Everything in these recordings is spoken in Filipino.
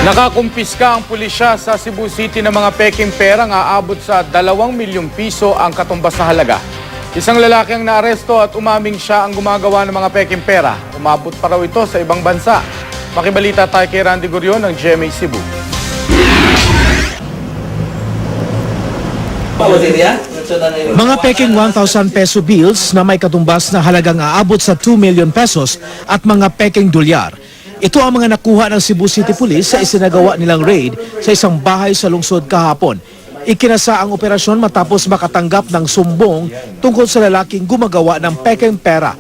Nakakumpiska ang pulisya sa Cebu City ng mga peking pera nga aabot sa 2 milyong piso ang katumbas na halaga. Isang lalaki ang naaresto at umaming siya ang gumagawa ng mga peking pera. Umabot pa raw ito sa ibang bansa. Makibalita tayo kay Randy Gurion ng GMA Cebu. Mga peking 1,000 peso bills na may katumbas na halagang aabot sa 2 million pesos at mga peking dolyar. Ito ang mga nakuha ng Cebu City Police sa isinagawa nilang raid sa isang bahay sa lungsod kahapon. Ikinasa ang operasyon matapos makatanggap ng sumbong tungkol sa lalaking gumagawa ng peking pera.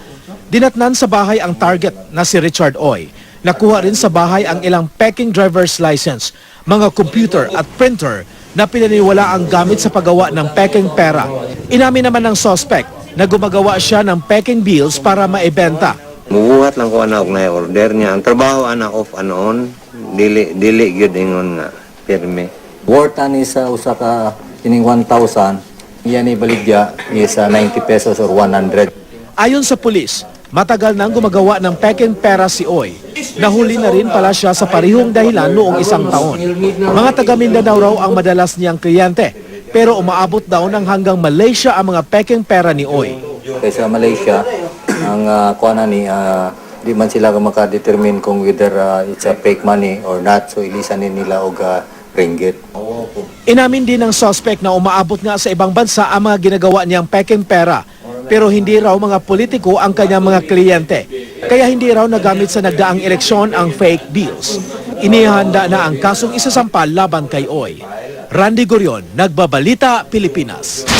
Dinatnan sa bahay ang target na si Richard Oy. Nakuha rin sa bahay ang ilang peking driver's license, mga computer at printer na pinaniwala ang gamit sa paggawa ng peking pera. Inamin naman ng suspect na gumagawa siya ng peking bills para maibenta. Mubuhat lang ko anak na order niya. Ang trabaho anak off and on, dili gyud ingon nga pirmi. Worth ani sa usa ka ining 1,000, yan ibaligya is 90 pesos or 100. Ayon sa pulis, matagal nang gumagawa ng peking pera si Oy. Nahuli na rin pala siya sa parehong dahilan noong isang taon. Mga taga Mindanao raw ang madalas niyang kliyente, pero umaabot daw ng hanggang Malaysia ang mga peking pera ni Oy. Kaysa Malaysia, ang kuana ni di man sila makadetermine kung whether it's a fake money or not, so ilisan nila og ringgit. Inamin din ng suspect na umaabot nga sa ibang bansa ang mga ginagawa niyang peking pera, pero hindi raw mga politiko ang kanyang mga kliyente. Kaya hindi raw nagamit sa nagdaang eleksyon ang fake bills. Inihanda na ang kasong isasampal laban kay Oy. Randy Gurion, Nagbabalita, Pilipinas.